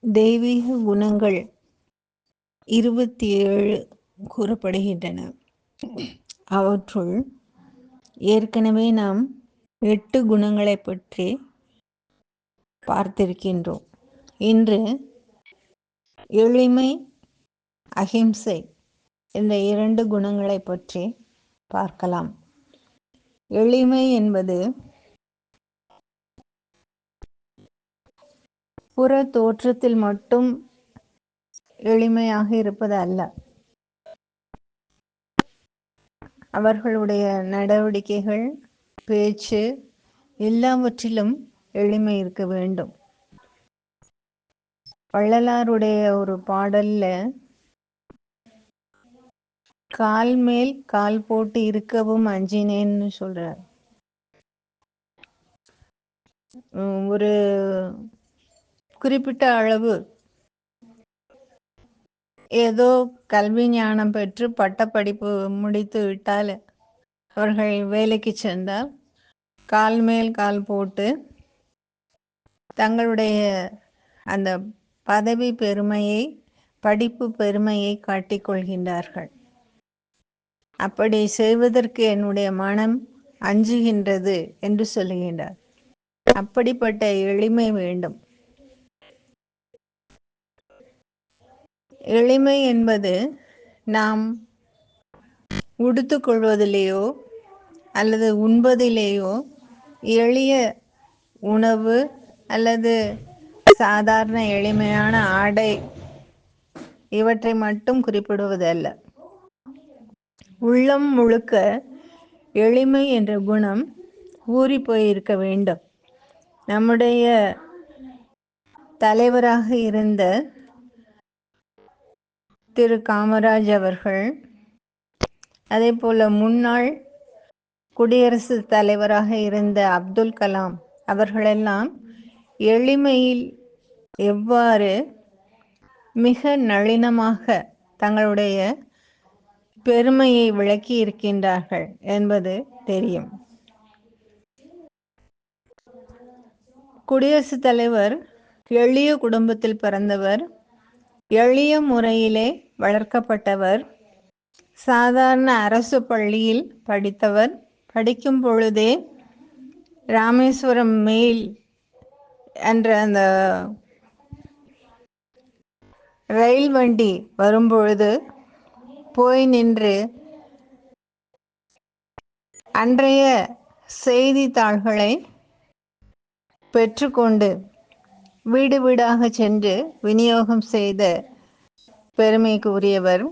தெய்வீக குணங்கள் 27 கூறப்படுகின்றன. அவற்றுள் ஏற்கனவே நாம் 8 குணங்களைப் பற்றி பார்த்திருக்கின்றோம். இன்று எளிமை, அகிம்சை என்ற 2 குணங்களைப் பற்றி பார்க்கலாம். எளிமை என்பது புற தோற்றத்தில் மட்டும் எளிமையாக இருப்பது அல்ல. அவர்களுடைய நடவடிக்கைகள், பேச்சு எல்லாவற்றிலும் எளிமை இருக்க வேண்டும். வள்ளலாருடைய ஒரு பாடல்ல கால் மேல் கால் போட்டு இருக்கவும் அஞ்சினேன்னு சொல்றார். ஒரு குறிப்பிட்ட அளவு ஏதோ கல்வி ஞானம் பெற்று பட்டப்படிப்பு முடித்து விட்டால் அவர்கள் வேலைக்கு சென்றால் கால் மேல் கால் போட்டு தங்களுடைய அந்த பதவி பெருமையை, படிப்பு பெருமையை காட்டிக்கொள்கின்றார்கள். அப்படி செய்வதற்கு என்னுடைய மனம் அஞ்சுகின்றது என்று சொல்லுகின்றார். அப்படிப்பட்ட எளிமை வேண்டும். எளிமை என்பது நாம் உடுத்துக்கொள்வதிலேயோ அல்லது உண்பதிலேயோ எளிய உணவு அல்லது சாதாரண எளிமையான ஆடை இவற்றை மட்டும் குறிப்பிடுவதல்ல. உள்ளம் முழுக்க எளிமை என்ற குணம் ஊறி போயிருக்க வேண்டும். நம்முடைய தலைவராக இருந்த திரு காமராஜ் அவர்கள், அதே போல முன்னாள் குடியரசுத் தலைவராக இருந்த அப்துல் கலாம் அவர்களெல்லாம் எளிமையில் எவ்வாறு மிக நளினமாக தங்களுடைய பெருமையை விளக்கி இருக்கின்றார்கள் என்பது தெரியும். குடியரசுத் தலைவர் எளிய குடும்பத்தில் பிறந்தவர், எளிய முறையிலே வளர்க்கப்பட்டவர், சாதாரண அரசு பள்ளியில் படித்தவர். படிக்கும் பொழுதே ராமேஸ்வரம் மெயில் என்ற அந்த ரயில் வண்டி வரும்பொழுது போய் நின்று அன்றைய செய்தித்தாள்களை பெற்றுக்கொண்டு வீடு வீடாக சென்று விநியோகம் செய்த பெருமைக்கு உரியவர்.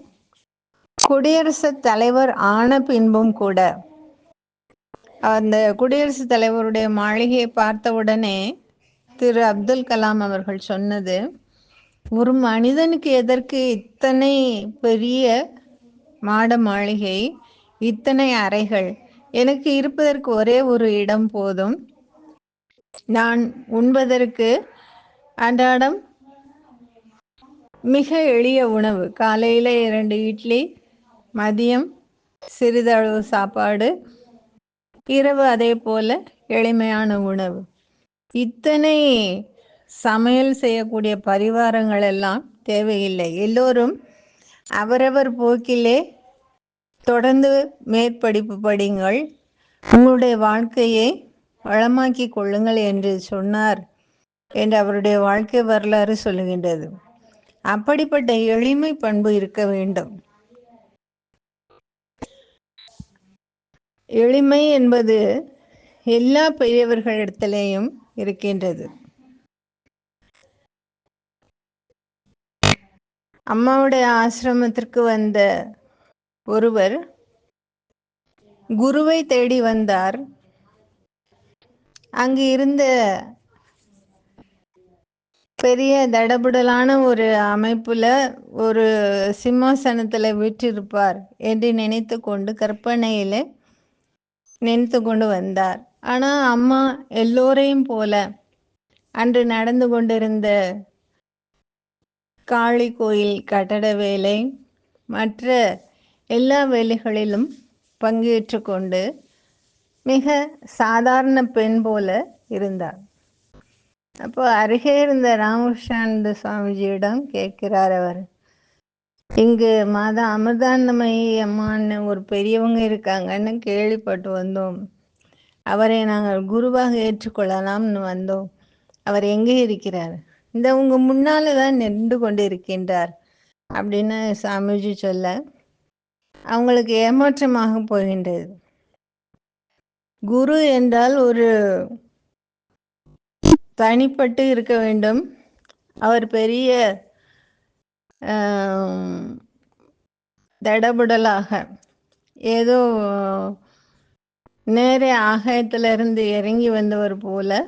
குடியரசுத் தலைவர் ஆன பின்பும் கூட அந்த குடியரசுத் தலைவருடைய மாளிகையை பார்த்தவுடனே திரு அப்துல் கலாம் அவர்கள் சொன்னது, ஒரு மனிதனுக்கு எதற்கு இத்தனை பெரிய மாட மாளிகை, இத்தனை அறைகள்? எனக்கு இருப்பதற்கு ஒரே ஒரு இடம் போதும். நான் உண்பதற்கு அன்றாடம் மிக எளிய உணவு, காலையில் 2 இட்லி, மதியம் சிறிதளவு சாப்பாடு, இரவு அதே போல எளிமையான உணவு. இத்தனை சமையல் செய்யக்கூடிய பரிவாரங்கள் எல்லாம் தேவையில்லை. எல்லோரும் அவரவர் போக்கிலே தொடர்ந்து மேற்படிப்பு படிங்கள், உங்களுடைய வாழ்க்கையை வளமாக்கி கொள்ளுங்கள் என்று சொன்னார் என்று அவருடைய வாழ்க்கை வரலாறு சொல்லுகின்றது. அப்படிப்பட்ட எளிமை பண்பு இருக்க வேண்டும். எளிமை என்பது எல்லா பெரியவர்களிடத்திலேயும் இருக்கின்றது. அம்மாவுடைய ஆசிரமத்திற்கு வந்த ஒருவர் குருவை தேடி வந்தார். அங்கு இருந்த பெரிய தடபுடலான ஒரு அமைப்புல ஒரு சிம்மாசனத்துல வீற்றிருப்பார் என்று நினைத்து கொண்டு கற்பனையில நினைத்து கொண்டு வந்தார். ஆனா அம்மா எல்லோரையும் போல அன்று நடந்து கொண்டிருந்த காளி கோயில் கட்டட வேலை, மற்ற எல்லா வேலைகளிலும் பங்கேற்று கொண்டு மிக சாதாரண பெண் போல இருந்தார். அப்போ அருகே இருந்த ராமகிருஷ்ணானந்த சுவாமிஜியிடம் கேட்கிறார் அவர், இங்கு மாதா அமிர்தானந்தமயி அம்மான்னு ஒரு பெரியவங்க இருக்காங்கன்னு கேள்விப்பட்டு வந்தோம். அவரை நாங்கள் குருவாக ஏற்றுக்கொள்ளலாம்னு வந்தோம். அவர் எங்கே இருக்கிறார்? இந்த உங்க முன்னால தான் நின்று கொண்டு இருக்கின்றார் அப்படின்னு சாமிஜி சொல்ல அவங்களுக்கு ஏமாற்றமாக போகின்றது. குரு என்றால் ஒரு தனிப்பட்டு இருக்க வேண்டும். அவர் பெரிய தடபுடலாக ஏதோ நேரே ஆகாயத்திலிருந்து இறங்கி வந்தவர் போல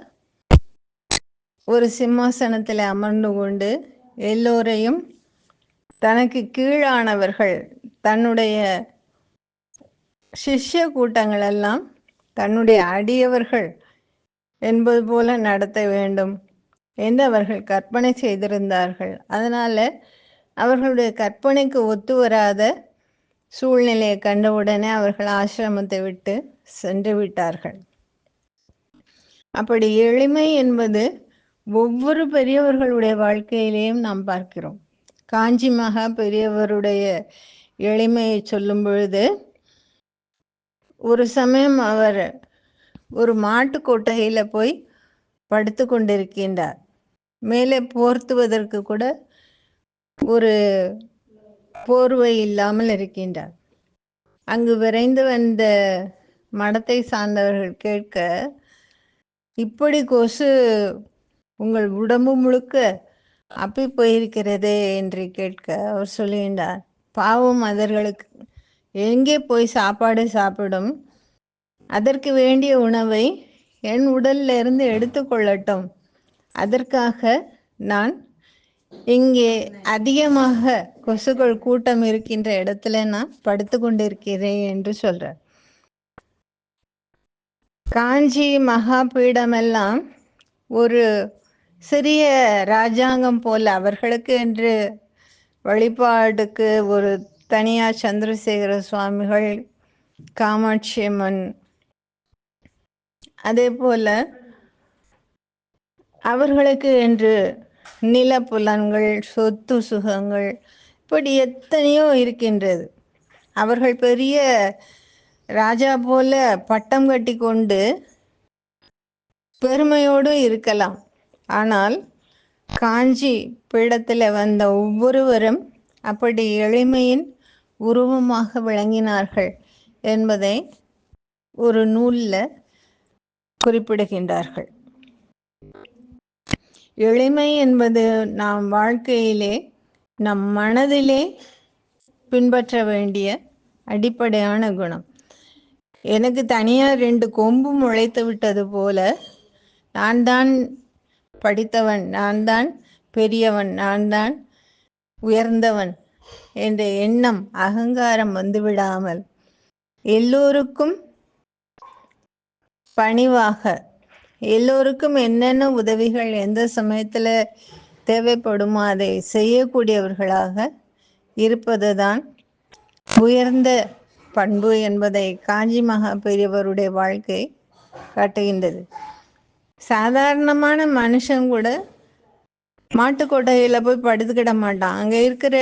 ஒரு சிம்மாசனத்தில் அமர்ந்து கொண்டு எல்லோரையும் தனக்கு கீழானவர்கள், தன்னுடைய சிஷ்ய கூட்டங்கள் எல்லாம் தன்னுடைய அடியவர்கள் என்பது போல நடத்த வேண்டும் என்று அவர்கள் கற்பனை செய்திருந்தார்கள். அதனால அவர்களுடைய கற்பனைக்கு ஒத்து வராத சூழ்நிலையை கண்டவுடனே அவர்கள் ஆசிரமத்தை விட்டு சென்று விட்டார்கள். அப்படி எளிமை என்பது ஒவ்வொரு பெரியவர்களுடைய வாழ்க்கையிலேயும் நாம் பார்க்கிறோம். காஞ்சி மகா பெரியவருடைய எளிமையை சொல்லும் பொழுது, ஒரு சமயம் அவர் ஒரு மாட்டு கொட்டகையில போய் படுத்து கொண்டிருக்கின்றார். மேலே போர்த்துவதற்கு கூட ஒரு போர்வை இல்லாமல் இருக்கின்றார். அங்கு விரைந்து வந்த மடத்தை சார்ந்தவர்கள் கேட்க, இப்படி கொசு உங்கள் உடம்பு முழுக்க அப்பி போயிருக்கிறதே என்று கேட்க அவர் சொல்லுகின்றார், பாவம் அதர்களுக்கு எங்கே போய் சாப்பாடு சாப்பிடும், அதற்கு வேண்டிய உணவை என் உடல்ல இருந்து எடுத்துக்கொள்ளட்டும், அதற்காக நான் இங்கே அதிகமாக கொசுக்கள் கூட்டம் இருக்கின்ற இடத்துல நான் படுத்து கொண்டிருக்கிறேன் என்று சொல்றார். காஞ்சி மகாபீடமெல்லாம் ஒரு சிறிய ராஜாங்கம் போல, அவர்களுக்கு என்று வழிபாடுக்கு ஒரு தனியா சந்திரசேகர சுவாமிகள், காமாட்சி அம்மன், அதே போல அவர்களுக்கு என்று நிலப்புலன்கள், சொத்து சுகங்கள், இப்படி எத்தனையோ இருக்கின்றது. அவர்கள் பெரிய ராஜா போல பட்டம் கட்டி கொண்டு பெருமையோடு இருக்கலாம். ஆனால் காஞ்சி பீடத்தில் வந்த ஒவ்வொருவரும் அப்படி எளிமையின் உருவமாக விளங்கினார்கள் என்பதை ஒரு நூலில் குறிப்பிடுகின்றார்கள். எளிமை என்பது நாம் வாழ்க்கையிலே, நம் மனதிலே பின்பற்ற வேண்டிய அடிப்படையான குணம். எனக்கு தனியாக 2 கொம்பு முளைத்து விட்டது போல, நான் தான் படித்தவன், நான் தான் பெரியவன், நான் தான் உயர்ந்தவன் என்ற எண்ணம், அகங்காரம் வந்துவிடாமல் எல்லோருக்கும் பணிவாக, எல்லோருக்கும் என்னென்ன உதவிகள் எந்த சமயத்தில் தேவைப்படுமோ அதை செய்யக்கூடியவர்களாக இருப்பது தான் உயர்ந்த பண்பு என்பதை காஞ்சி மகா பெரியவருடைய வாழ்க்கை காட்டுகின்றது. சாதாரணமான மனுஷன் கூட மாட்டுக்கொட்டையில் போய் படுத்துக்கிட மாட்டான். அங்கே இருக்கிற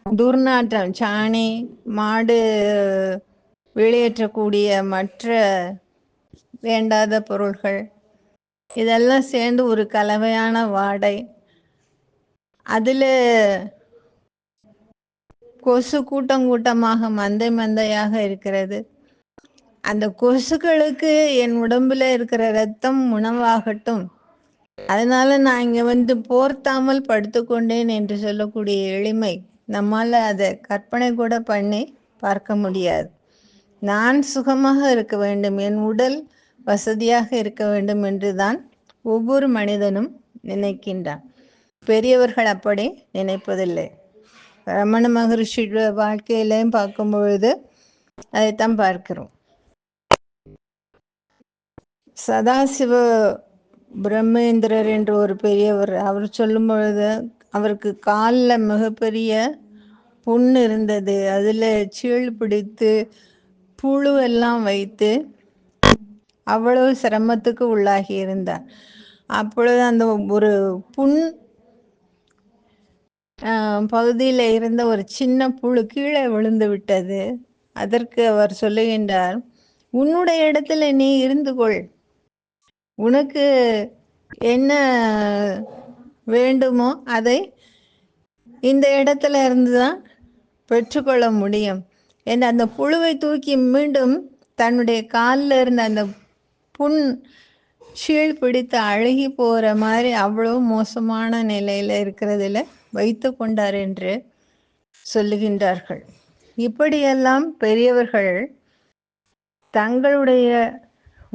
துர்நாற்றம், சாணி, மாடு வெளியேற்றக்கூடிய மற்ற வேண்டாத பொருள்கள், இதெல்லாம் சேர்ந்து ஒரு கலவையான வாடை, அதில் கொசு கூட்டம் கூட்டமாக மந்தை மந்தையாக இருக்கிறது. அந்த கொசுக்களுக்கு என் உடம்புல இருக்கிற ரத்தம் உணவாகட்டும், அதனால நான் இங்கே வந்து போர்த்தாமல் படுத்துக்கொண்டேன் என்று சொல்லக்கூடிய எளிமை, நம்மால் அதை கற்பனை கூட பண்ணி பார்க்க முடியாது. நான் சுகமாக இருக்க வேண்டும், என் உடல் வசதியாக இருக்க வேண்டும் என்று தான் ஒவ்வொரு மனிதனும் நினைக்கின்றான். பெரியவர்கள் அப்படி நினைப்பதில்லை. ரமண மகரிஷி வாழ்க்கையிலையும் பார்க்கும் பொழுது அதைத்தான் பார்க்கிறோம். சதாசிவ பிரம்மேந்திரர் என்று ஒரு பெரியவர், அவர் சொல்லும் பொழுது அவருக்கு காலில் மிகப்பெரிய புண்ணு இருந்தது. அதில் சீழ் பிடித்து புழு எல்லாம் வைத்து அவ்வளவு சிரமத்துக்கு உள்ளாகி இருந்தார். அப்பொழுது அந்த ஒரு புண் பகுதியில் இருந்த ஒரு சின்ன புழு கீழே விழுந்து விட்டது. அதற்கு அவர் சொல்லுகின்றார், உன்னுடைய இடத்துல நீ இருந்து கொள், உனக்கு என்ன வேண்டுமோ அதை இந்த இடத்துல இருந்து தான் பெற்றுக்கொள்ள முடியும் என்று அந்த புழுவை தூக்கி மீண்டும் தன்னுடைய காலில் இருந்த அந்த புண் சீழ் பிடித்து அழுகி போகிற மாதிரி அவ்வளோ மோசமான நிலையில் இருக்கிறதுல வைத்து கொண்டார் என்று சொல்லுகின்றார்கள். இப்படியெல்லாம் பெரியவர்கள் தங்களுடைய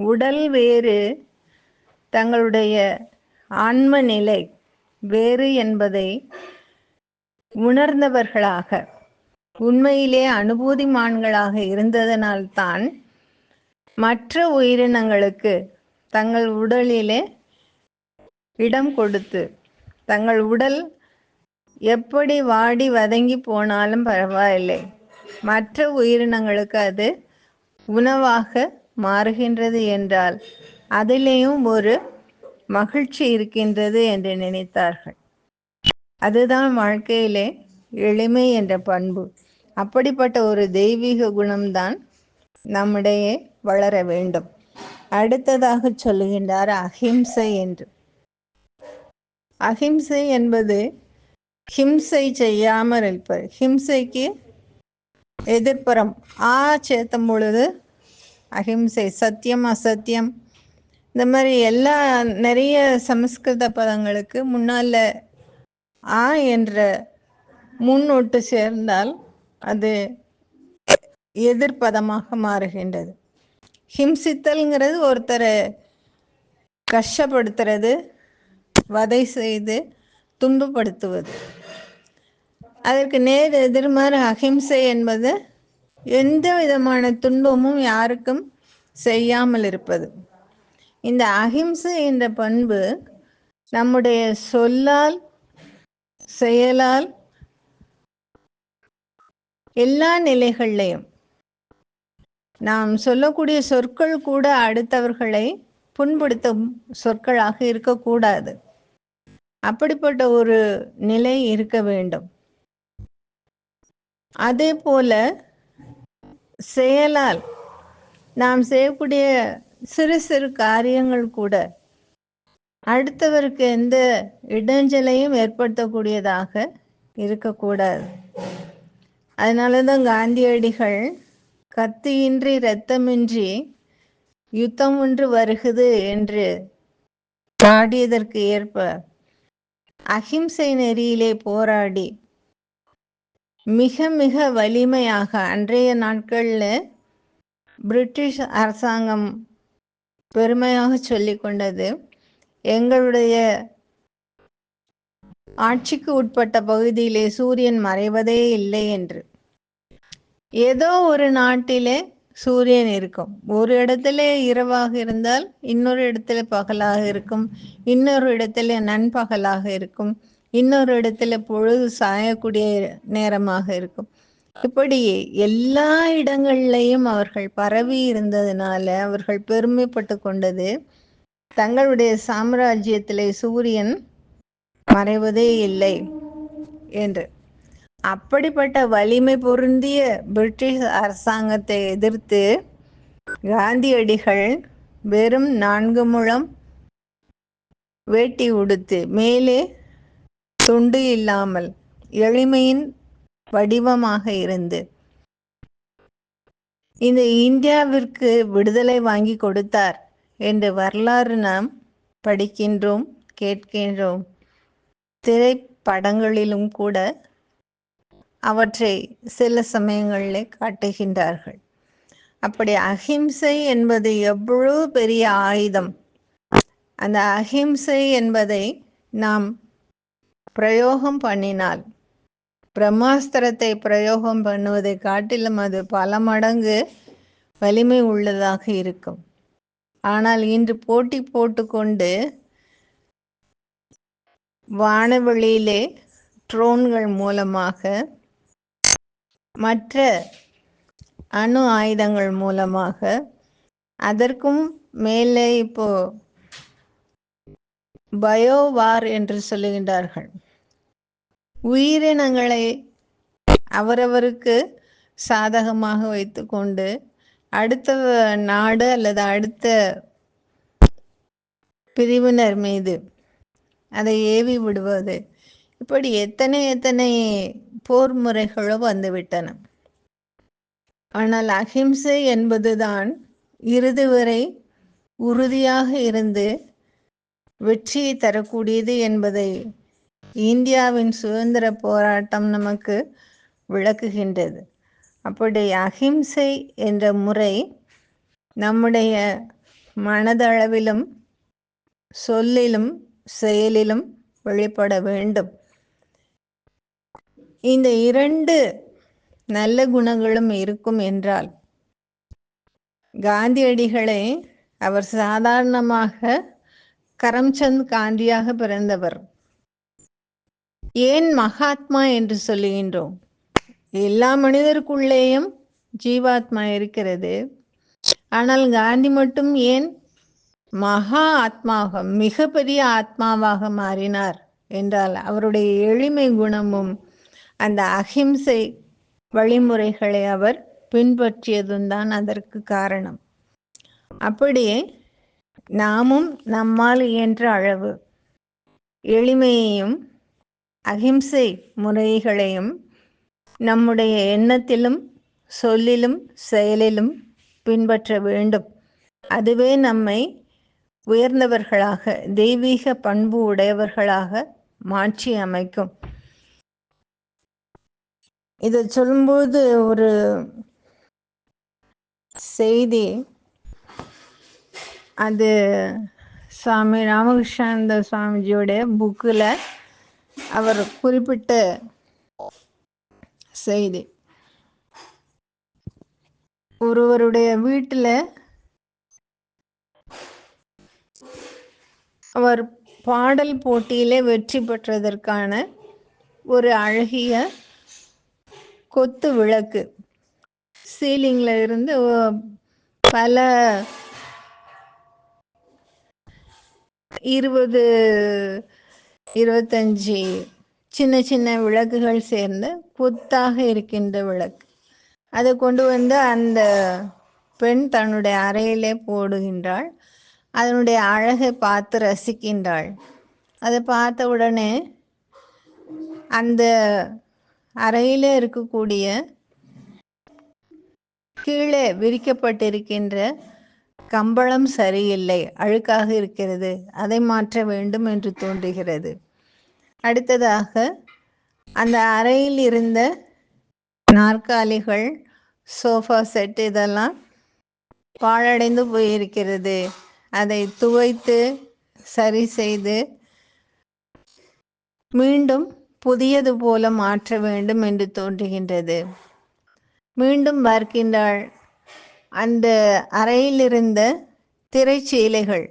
உடல் வேறு, தங்களுடைய ஆன்ம நிலை வேறு என்பதை உணர்ந்தவர்களாக, உண்மையிலே அனுபூதிமான்களாக இருந்ததனால்தான் மற்ற உயிரினங்களுக்கு தங்கள் உடலிலே இடம் கொடுத்து, தங்கள் உடல் எப்படி வாடி வதங்கி போனாலும் பரவாயில்லை, மற்ற உயிரினங்களுக்கு அது உணவாக மாறுகின்றது என்றால் அதிலேயும் ஒரு மகிழ்ச்சி இருக்கின்றது என்று நினைத்தார்கள். அதுதான் வாழ்க்கையிலே எளிமை என்ற பண்பு. அப்படிப்பட்ட ஒரு தெய்வீக குணம்தான் நம்மிடையே வளர வேண்டும். அடுத்ததாக சொல்லுகின்றார் அஹிம்சை என்று. அஹிம்சை என்பது ஹிம்சை செய்யாமல் இருப்பது. ஹிம்சைக்கு எதிர்ப்புறம் சேர்த்தும் பொழுது அஹிம்சை, சத்தியம், அசத்தியம், இந்த மாதிரி எல்லா நிறைய சமஸ்கிருத பதங்களுக்கு முன்னால் என்ற முன்னொட்டு சேர்ந்தால் அது எதிர்ப்பதமாக மாறுகின்றது. ஹிம்சித்தல்ங்கிறது ஒருத்தரை கஷ்டப்படுத்துறது, வதை செய்து துன்பப்படுத்துவது. அதற்கு நேர் எதிர்மாறு அஹிம்சை என்பது எந்த விதமான துன்பமும் யாருக்கும் செய்யாமல் இருப்பது. இந்த அஹிம்சை என்ற பண்பு நம்முடைய சொல்லால், செயலால், எல்லா நிலைகள்லையும், நாம் சொல்லக்கூடிய சொற்கள் கூட அடுத்தவர்களை புண்படுத்தும் சொற்களாக இருக்கக்கூடாது. அப்படிப்பட்ட ஒரு நிலை இருக்க வேண்டும். அதே போல செயலால் நாம் செய்யக்கூடிய சிறு சிறு காரியங்கள் கூட அடுத்தவருக்கு எந்த இடைஞ்சலையும் ஏற்படுத்தக்கூடியதாக இருக்கக்கூடாது. அதனால தான் காந்தியடிகள் கத்தியின்றி இரத்தமின்றி யுத்தம் ஒன்று வருகுது என்று பாடியதற்கு ஏற்ப அஹிம்சை நெறியிலே போராடி மிக மிக வலிமையாக, அன்றைய நாட்களில் பிரிட்டிஷ் அரசாங்கம் பெருமையாக சொல்லி கொண்டது, எங்களுடைய ஆட்சிக்கு உட்பட்ட பகுதியிலே சூரியன் மறைவதே இல்லை என்று. ஏதோ ஒரு நாட்டிலே சூரியன் இருக்கும், ஒரு இடத்துல இரவாக இருந்தால் இன்னொரு இடத்துல பகலாக இருக்கும், இன்னொரு இடத்துல நண்பகலாக இருக்கும், இன்னொரு இடத்துல பொழுது சாயக்கூடிய நேரமாக இருக்கும். இப்படி எல்லா இடங்கள்லையும் அவர்கள் பரவி இருந்ததுனால அவர்கள் பெருமைப்பட்டு கொண்டது, தங்களுடைய சாம்ராஜ்யத்திலே சூரியன் மறைவதே இல்லை என்று. அப்படிப்பட்ட வலிமை பொருந்திய பிரிட்டிஷ் அரசாங்கத்தை எதிர்த்து காந்தியடிகள் வெறும் 4 முழம் வேட்டி உடுத்து, மேலே துண்டு இல்லாமல் எளிமையின் வடிவமாக இருந்து இந்த இந்தியாவிற்கு விடுதலை வாங்கி கொடுத்தார் என்று வரலாறு நாம் படிக்கின்றோம், கேட்கின்றோம். திரைப்படங்களிலும் கூட அவற்றை சில சமயங்களில் காட்டுகின்றார்கள். அப்படி அஹிம்சை என்பது எவ்வளவு பெரிய ஆயுதம். அந்த அஹிம்சை என்பதை நாம் பிரயோகம் பண்ணினால், பிரம்மாஸ்திரத்தை பிரயோகம் பண்ணுவதை காட்டிலும் அது பல மடங்கு வலிமை உள்ளதாக இருக்கும். ஆனால் இன்று போட்டி போட்டுக்கொண்டு வானவெளியிலே ட்ரோன்கள் மூலமாக, மற்ற அணு ஆயுதங்கள் மூலமாக, அதற்கும் மேலே இப்போ பயோவார் என்று சொல்லுகின்றார்கள். உயிரினங்களை அவரவருக்கு சாதகமாக வைத்துக்கொண்டு அடுத்த நாடு அல்லது அடுத்த பிரிவினர் மீது அதை ஏவி விடுவது, இப்படி எத்தனை போர் முறைகளோ வந்துவிட்டன. ஆனால் அஹிம்சை என்பதுதான் இறுதி வரை உறுதியாக இருந்து வெற்றியை தரக்கூடியது என்பதை இந்தியாவின் சுதந்திர போராட்டம் நமக்கு விளக்குகின்றது. அப்படி அஹிம்சை என்ற முறை நம்முடைய மனதளவிலும் சொல்லிலும் செயலிலும் வெளிப்பட வேண்டும். இந்த 2 நல்ல குணங்களும் இருக்கும் என்றால், காந்தியடிகளை அவர் சாதாரணமாக கரம்சந்த் காந்தியாக பிறந்தவர். ஏன் மகாத்மா என்று சொல்லுகின்றோம்? எல்லா மனிதருக்குள்ளேயும் ஜீவாத்மா இருக்கிறது. ஆனால் காந்தி மட்டும் ஏன் மகா ஆத்மாவாக, மிகப்பெரிய ஆத்மாவாக மாறினார் என்றால், அவருடைய எளிமை குணமும் அந்த அஹிம்சை வழிமுறைகளை அவர் பின்பற்றியதும் தான் அதற்கு காரணம். அப்படியே நாமும் நம்மால் இயன்ற அளவு எளிமையையும் அஹிம்சை முறைகளையும் நம்முடைய எண்ணத்திலும் சொல்லிலும் செயலிலும் பின்பற்ற வேண்டும். அதுவே நம்மை உயர்ந்தவர்களாக, தெய்வீக பண்பு உடையவர்களாக மாற்றி அமைக்கும். இதை சொல்லும்போது ஒரு செய்தி, அது சுவாமி ராமகிருஷ்ணானந்த சுவாமிஜியோடைய புக்கில் அவர் குறிப்பிட்ட செய்தி. ஒருவருடைய வீட்டில் அவர் பாடல் போட்டியிலே வெற்றி பெற்றதற்கான ஒரு அழகிய கொத்து விளக்கு சீலிங்கில் இருந்து பல 20-25 சின்ன சின்ன விளக்குகள் சேர்ந்து கொத்தாக இருக்கின்ற விளக்கு, அதை கொண்டு வந்து அந்த பெண் தன்னுடைய அறையிலே போடுகின்றாள். அதனுடைய அழகை பார்த்து ரசிக்கின்றாள். அதை பார்த்த உடனே அந்த அறையிலே இருக்கக்கூடிய கீழே விரிக்கப்பட்டிருக்கின்ற கம்பளம் சரியில்லை, அழுக்காக இருக்கிறது, அதை மாற்ற வேண்டும் என்று தோன்றுகிறது. அடுத்ததாக அந்த அறையில் இருந்த நாற்காலிகள், சோஃபா செட் இதெல்லாம் பாழடைந்து போயிருக்கிறது, அதை துவைத்து சரி செய்து மீண்டும் புதியது போல மாற்ற வேண்டும் என்று தோன்றுகின்றது. மீண்டும் பார்க்கின்றாள், அந்த அறையில் இருந்த திரைச்சீலைகள்,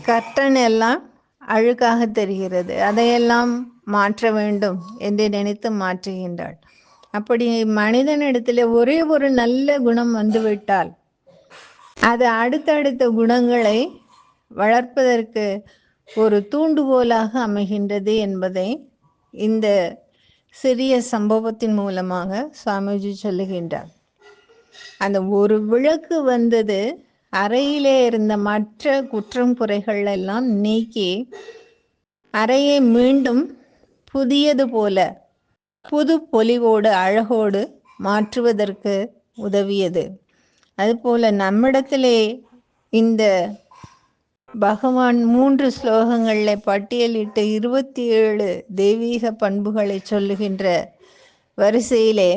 கர்டன் எல்லாம் அழுக்காக தெரிகிறது, அதையெல்லாம் மாற்ற வேண்டும் என்று நினைத்து மாற்றுகின்றாள். அப்படி மனிதனிடத்தில் ஒரே ஒரு நல்ல குணம் வந்துவிட்டால் அது அடுத்தடுத்த குணங்களை வளர்ப்பதற்கு ஒரு தூண்டுகோலாக அமைகின்றது என்பதை இந்த சிறிய சம்பவத்தின் மூலமாக சுவாமிஜி சொல்லுகின்றார். அந்த ஒரு விளக்கு வந்தது அறையிலே இருந்த மற்ற குற்றம் குறைகள் எல்லாம் நீக்கி அறையை மீண்டும் புதியது போல புது பொலிவோடு அழகோடு மாற்றுவதற்கு உதவியது. அதுபோல நம்மிடத்திலே இந்த பகவான் 3 ஸ்லோகங்களில் பட்டியலிட்டு 27 தெய்வீக பண்புகளை சொல்லுகின்ற வரிசையிலே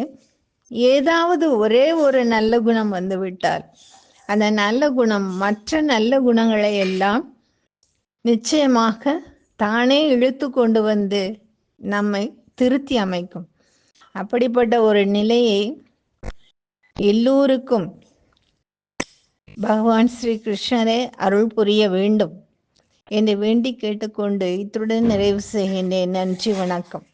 ஏதாவது ஒரே ஒரு நல்ல குணம் வந்துவிட்டால் அந்த நல்ல குணம் மற்ற நல்ல குணங்களை எல்லாம் நிச்சயமாக தானே இழுத்து கொண்டு வந்து நம்மை திருத்தி அமைக்கும். அப்படிப்பட்ட ஒரு நிலையை எல்லோருக்கும் பகவான் ஸ்ரீ கிருஷ்ணரே அருள் புரிய வேண்டும் என்று வேண்டி கேட்டுக்கொண்டு இத்துடன் நிறைவு செய்கின்றேன். நன்றி, வணக்கம்.